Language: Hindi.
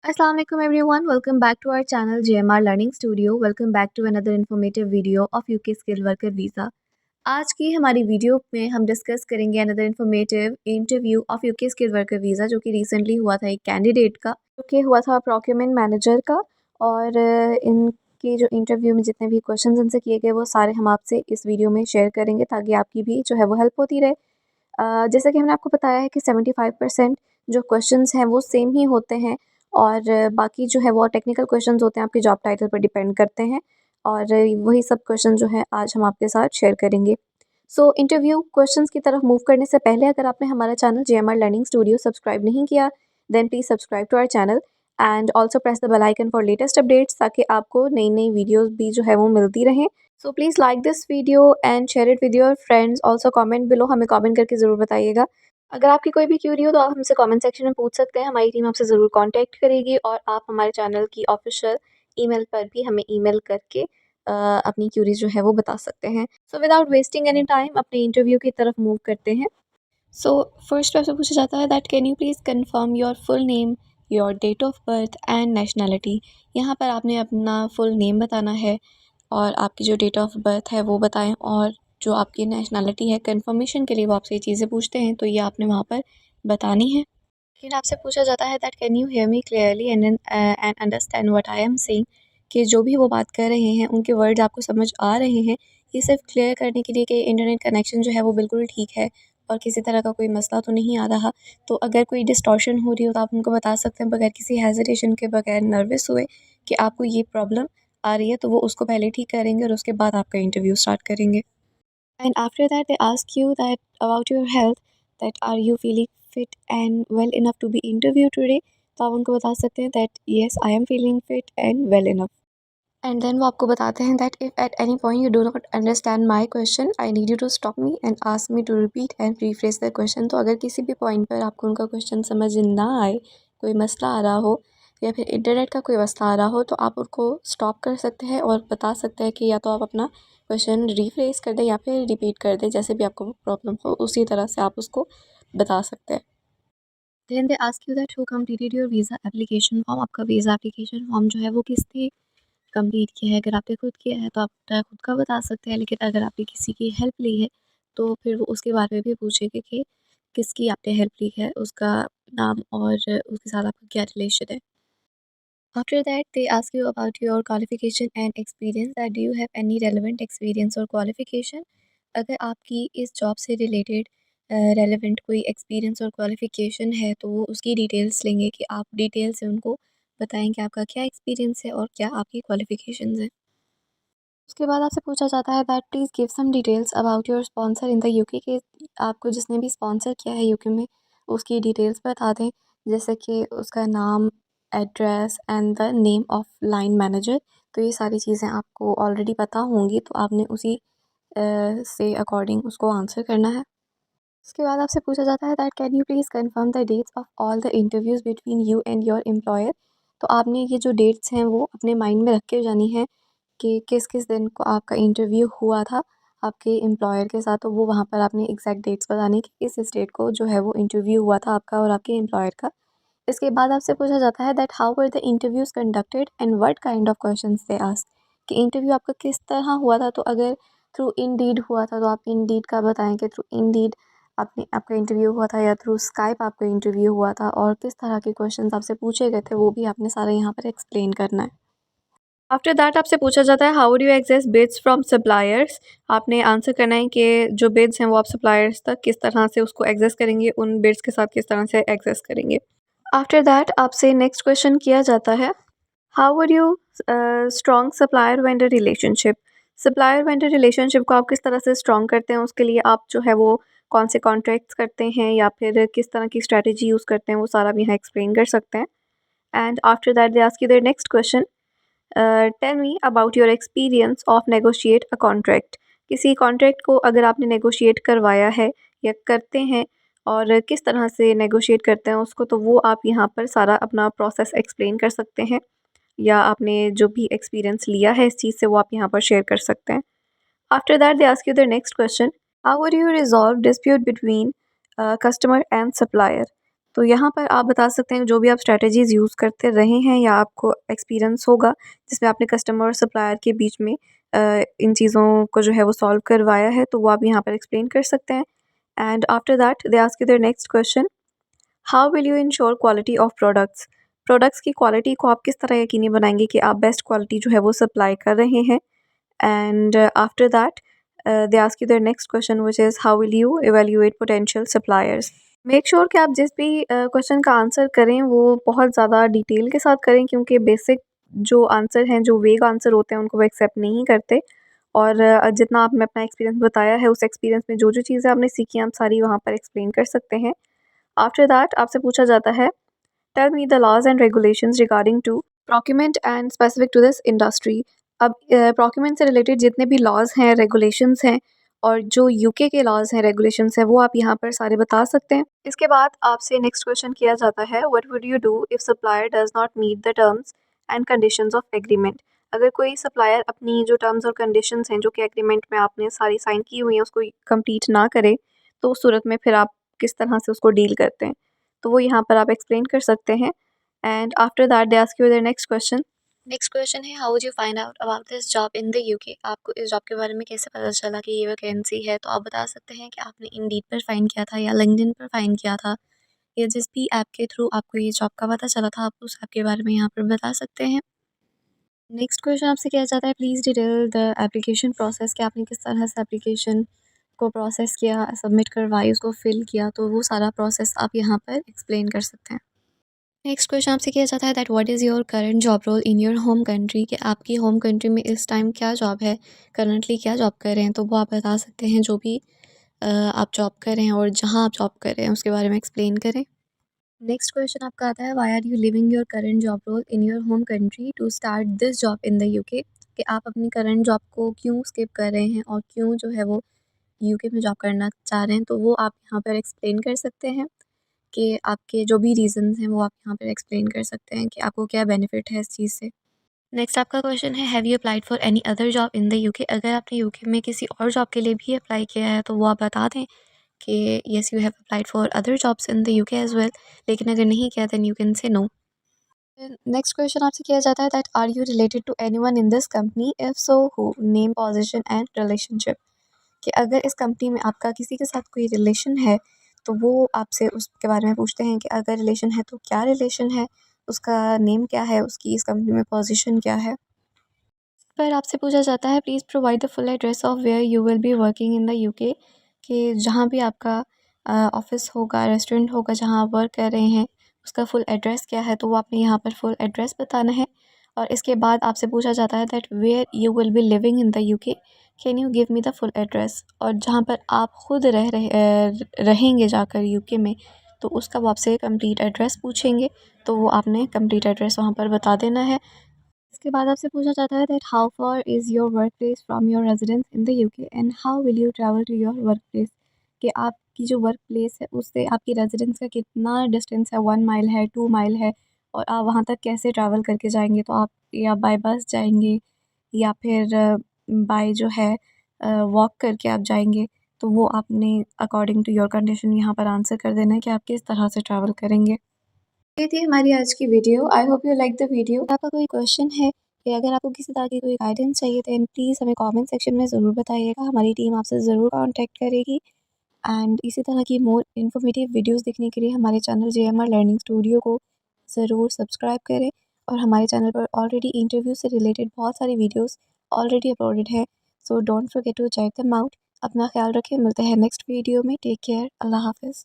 Assalamu alaikum everyone. Welcome back to our channel JMR Learning Studio. Welcome back to another informative video of UK Skilled Worker Visa. आज की हमारी वीडियो में हम डिस्कस करेंगे another informative interview of UK skill worker visa जो कि रिसेंटली हुआ था एक कैंडिडेट का जो कि हुआ था प्रोक्योरमेंट मैनेजर का। और इनके जो इंटरव्यू में जितने भी क्वेश्चंस इनसे किए गए वो सारे हम आपसे इस वीडियो में शेयर करेंगे ताकि आपकी भी जो है वो हेल्प होती रहे। जैसा कि हमने आपको बताया है कि 75% जो क्वेश्चंस हैं वो सेम ही होते हैं और बाकी जो है वो टेक्निकल क्वेश्चंस होते हैं, आपके जॉब टाइटल पर डिपेंड करते हैं और वही सब क्वेश्चन जो है आज हम आपके साथ शेयर करेंगे। सो इंटरव्यू क्वेश्चंस की तरफ मूव करने से पहले अगर आपने हमारा channel JMR learning studio subscribe नहीं किया then please subscribe to our channel and also press the bell icon for latest updates ताकि आपको नई नई वीडियोस भी जो है वो मिलती रहें। So please like this video and share it with your friends. Also comment below, हमें कमेंट करके ज़रूर बताइएगा। अगर आपकी कोई भी क्यूरी हो तो आप हमसे कमेंट सेक्शन में पूछ सकते हैं, हमारी टीम आपसे ज़रूर कांटेक्ट करेगी और आप हमारे चैनल की ऑफिशियल ईमेल पर भी हमें ईमेल करके अपनी क्यूरीज जो है वो बता सकते हैं। So without wasting any time अपने इंटरव्यू की तरफ मूव करते हैं। सो फर्स्ट आपसे पूछा जाता है that can you please confirm your full name, your date of birth and nationality. यहाँ पर आपने अपना फुल नेम बताना है और आपकी जो डेट ऑफ बर्थ है वो बताएं और जो आपकी नेशनैलिटी है कंफर्मेशन के लिए वो आपसे ये चीज़ें पूछते हैं तो ये आपने वहाँ पर बतानी है। फिर आपसे पूछा जाता है that can you hear me clearly and understand what I am saying, कि जो भी वो बात कर रहे हैं उनके वर्ड्स आपको समझ आ रहे हैं। ये सिर्फ क्लियर करने के लिए कि इंटरनेट कनेक्शन जो है वो बिल्कुल ठीक है और किसी तरह का कोई मसला तो नहीं आ रहा। तो अगर कोई डिस्टॉर्शन हो रही हो तो आप उनको बता सकते हैं बगैर किसी हेजिटेशन के, बगैर नर्वस हुए कि आपको ये प्रॉब्लम आ रही है, तो वो उसको पहले ठीक करेंगे और उसके बाद आपका इंटरव्यू स्टार्ट करेंगे। And after that, they ask you that about your health, that are you feeling fit and well enough to be interviewed today? तो आप उनको बता सकते हैं that yes, I am feeling fit and well enough. And then वो आपको बताते हैं that if at any point you do not understand my question, I need you to stop me and ask me to repeat and rephrase the question. तो अगर किसी भी पॉइंट पर आपको उनका क्वेश्चन समझ ना आए, कोई मसला आ रहा हो या फिर इंटरनेट का कोई मसला आ रहा हो, तो आप उनको स्टॉप कर सकते हैं और बता सकते हैं कि या तो आप अपना क्वेश्चन रिफ्रेस कर दें या फिर रिपीट कर दें, जैसे भी आपको प्रॉब्लम हो उसी तरह से आप उसको बता सकते हैं। Then they ask you that who completed your visa application form. आपका वीज़ा एप्लीकेशन फॉर्म जो है वो किसने कंप्लीट किया है? अगर आपने खुद किया है तो आप अपना खुद का बता सकते हैं, लेकिन अगर आपने किसी की हेल्प ली है तो फिर वो उसके बारे में भी पूछेंगे कि किसकी आपने हेल्प ली है, उसका नाम और उसके साथ आपका क्या रिलेशन है। After that they ask you about your qualification and experience, that do you have any relevant experience और क्वालिफिकेशन। अगर आपकी इस जॉब से रिलेटेड रेलेवेंट कोई एक्सपीरियंस और क्वालिफिकेशन है तो वो उसकी डिटेल्स लेंगे कि आप डिटेल से उनको बताएं कि आपका क्या एक्सपीरियंस है और क्या आपकी क्वालिफिकेशंस हैं। उसके बाद आपसे पूछा जाता है that please give some details about your sponsor in the UK, के आपको जिसने भी स्पॉन्सर किया है यूके में उसकी डिटेल्स बता दें, जैसे कि उसका नाम, address and the name of line manager. तो ये सारी चीज़ें आपको ऑलरेडी पता होंगी तो आपने उसी से अकॉर्डिंग उसको आंसर करना है। उसके बाद आपसे पूछा जाता है that can you please confirm the dates of all the interviews between you and your employer. तो आपने ये जो डेट्स हैं वो अपने माइंड में रख के जानी है कि किस किस दिन को आपका इंटरव्यू हुआ था आपके एम्प्लॉयर के साथ, तो वो वहाँ पर आपने एग्जैक्ट डेट्स बतानी कि इस डेट को जो है वो इंटरव्यू हुआ था आपका और आपके एम्प्लॉयर का। इसके बाद आपसे पूछा जाता है that how were the interviews conducted and what kind of questions they ask, कि इंटरव्यू आपका किस तरह हुआ था। तो अगर थ्रू इंडीड हुआ था तो आप इंडीड का बताएं कि थ्रू इंडीड आपने आपका इंटरव्यू हुआ था या थ्रू स्काइप आपका इंटरव्यू हुआ था और किस तरह के क्वेश्चंस आपसे पूछे गए थे वो भी आपने सारा यहाँ पर एक्सप्लेन करना है। आफ्टर दैट आपसे पूछा जाता है how do you access bids from suppliers. आपने आंसर करना है कि जो बिड्स हैं वो आप सप्लायर्स तक किस तरह से उसको एक्सेस करेंगे, उन बिड्स के साथ किस तरह से एक्सेस करेंगे। आफ्टर दैट आपसे नेक्स्ट क्वेश्चन किया जाता है how would you strong supplier vendor relationship. Supplier vendor relationship को आप किस तरह से स्ट्रॉन्ग करते हैं, उसके लिए आप जो है वो कौन से कॉन्ट्रैक्ट्स करते हैं या फिर किस तरह की स्ट्रैटेजी यूज़ करते हैं, वो सारा भी यहाँ एक्सप्लेन कर सकते हैं। And after that they ask you their next question tell me about your experience of negotiate a contract. किसी कॉन्ट्रैक्ट को अगर आपने नेगोशिएट करवाया है या करते हैं और किस तरह से नेगोशिएट करते हैं उसको, तो वो आप यहाँ पर सारा अपना प्रोसेस एक्सप्लेन कर सकते हैं या आपने जो भी एक्सपीरियंस लिया है इस चीज़ से वो आप यहाँ पर शेयर कर सकते हैं। After that they ask you the next question how would you resolve dispute between customer and supplier. तो यहाँ पर आप बता सकते हैं जो भी आप स्ट्रैटेजीज़ यूज़ करते रहे हैं या आपको एक्सपीरियंस होगा जिसमें आपने कस्टमर और सप्लायर के बीच में इन चीज़ों को जो है वो सॉल्व करवाया है, तो वो आप यहाँ पर एक्सप्लेन कर सकते हैं। And after that they ask you their next question, how will you ensure quality of products? Products की क्वालिटी को आप किस तरह यकीनी बनाएंगे कि आप बेस्ट क्वालिटी जो है वो सप्लाई कर रहे हैं। And after that they ask you their next question which is how will you evaluate potential suppliers? Make sure कि आप जिस भी क्वेश्चन का आंसर करें वो बहुत ज़्यादा डिटेल के साथ करें, क्योंकि बेसिक जो आंसर हैं, जो वेग आंसर होते हैं, उनको वो एक्सेप्ट नहीं करते। और जितना आपने अपना एक्सपीरियंस बताया है, उस एक्सपीरियंस में जो जो चीज़ें आपने सीखी हैं, आप सारी वहाँ पर एक्सप्लेन कर सकते हैं। आफ्टर दैट आपसे पूछा जाता है, tell me the laws and regulations regarding to procurement and specific to this industry. अब प्रोक्यूरमेंट से रिलेटेड जितने भी लॉज हैं, रेगुलेशंस हैं और जो यूके के लॉज हैं, रेगुलेशंस हैं, वो आप यहाँ पर सारे बता सकते हैं। इसके बाद आपसे नेक्स्ट क्वेश्चन किया जाता है, what would you do if supplier does not meet the terms and conditions of agreement? अगर कोई सप्लायर अपनी जो टर्म्स और कंडीशंस हैं, जो कि एग्रीमेंट में आपने सारी साइन की हुई हैं, उसको कंप्लीट ना करे, तो उस सूरत में फिर आप किस तरह से उसको डील करते हैं, तो वो यहाँ पर आप एक्सप्लेन कर सकते हैं। And after that they ask you the next question. Next question है, how would you find out about this job in the UK? आपको इस जॉब के बारे में कैसे पता चला कि ये वैकेंसी है? तो आप बता सकते हैं कि आपने इंडीड पर फाइंड किया था या लिंक्डइन पर फाइंड किया था या जिस भी ऐप के थ्रू आपको ये जॉब का पता चला था, आप उस ऐप के बारे में यहाँ पर बता सकते हैं। नेक्स्ट क्वेश्चन आपसे किया जाता है, please detail the application process, कि आपने किस तरह से एप्लीकेशन को प्रोसेस किया, सबमिट करवाई, उसको फिल किया, तो वो सारा प्रोसेस आप यहाँ पर एक्सप्लेन कर सकते हैं। नेक्स्ट क्वेश्चन आपसे किया जाता है, that what is your current job role in your home country, कि आपकी होम कंट्री में इस टाइम क्या जॉब है, करंटली क्या जॉब कर रहे हैं, तो वो आप बता सकते हैं। जो भी आप जॉब कर रहे हैं और जहाँ आप जॉब कर रहे हैं उसके बारे में एक्सप्लेन करें। नेक्स्ट क्वेश्चन आपका आता है, why are you leaving your current job role in your home country to start this job in the UK, कि आप अपनी करंट जॉब को क्यों स्किप कर रहे हैं और क्यों जो है वो यूके में जॉब करना चाह रहे हैं, तो वो आप यहाँ पर एक्सप्लेन कर सकते हैं। कि आपके जो भी रीज़न्स हैं वो आप यहाँ पर एक्सप्लेन कर सकते हैं कि आपको क्या बेनिफिट है इस चीज़ से। नेक्स्ट आपका क्वेश्चन है, have you applied for any other job in the UK? अगर आपने यूके में किसी और जॉब के लिए भी अप्लाई किया है तो वो आप बता दें कि yes you have applied for other jobs in the UK as well, लेकिन अगर नहीं किया then you can say no. Next question आपसे किया जाता है, that are you related to anyone in this company, if so who, name, position and relationship, कि अगर इस कंपनी में आपका किसी के साथ कोई रिलेशन है तो वो आपसे उसके बारे में पूछते हैं कि अगर रिलेशन है तो क्या रिलेशन है, उसका नेम क्या है, उसकी इस कंपनी में पोजीशन क्या है। पर आपसे पूछा जाता है, please provide the full address of where you will be working in the UK, कि जहाँ भी आपका ऑफिस होगा, रेस्टोरेंट होगा, जहाँ आप वर्क कर रहे हैं, उसका फुल एड्रेस क्या है, तो वो आपने यहाँ पर फुल एड्रेस बताना है। और इसके बाद आपसे पूछा जाता है, that where you will be living in the UK, can you give me the full address, और जहाँ पर आप खुद रहेंगे जाकर यूके में, तो उसका वो आपसे कंप्लीट एड्रेस पूछेंगे, तो वो आपने कंप्लीट एड्रेस वहाँ पर बता देना है। इसके बाद आपसे पूछा जाता है, that how far is your work place from your residence in the UK and how will you travel to your work place, कि आपकी जो वर्क प्लेस है उससे आपकी रेजिडेंस का कितना डिस्टेंस है, 1 माइल है, 2 माइल है, और आप वहाँ तक कैसे ट्रैवल करके जाएंगे, तो आप या बाय बस जाएंगे या फिर बाय जो है वॉक करके आप जाएंगे, तो वो आपने अकॉर्डिंग टू योर कंडीशन यहाँ पर आंसर कर देना है कि आप किस तरह से ट्रैवल करेंगे। ये थी हमारी आज की video. I hope you like the video. आपका कोई क्वेश्चन है या अगर आपको किसी तरह की कोई गाइडेंस चाहिए तो प्लीज़ हमें कमेंट सेक्शन में ज़रूर बताइएगा, हमारी टीम आपसे ज़रूर कांटेक्ट करेगी। एंड इसी तरह की मोर इन्फॉर्मेटिव वीडियोस देखने के लिए हमारे चैनल जेएमआर लर्निंग स्टूडियो को ज़रूर सब्सक्राइब करें। और हमारे चैनल पर ऑलरेडी इंटरव्यू से रिलेटेड बहुत सारी वीडियोस ऑलरेडी अपलोडेड है, so don't forget to check them out. अपना ख्याल रखें, मिलते हैं नेक्स्ट वीडियो में। टेक केयर, अल्लाह हाफिज़।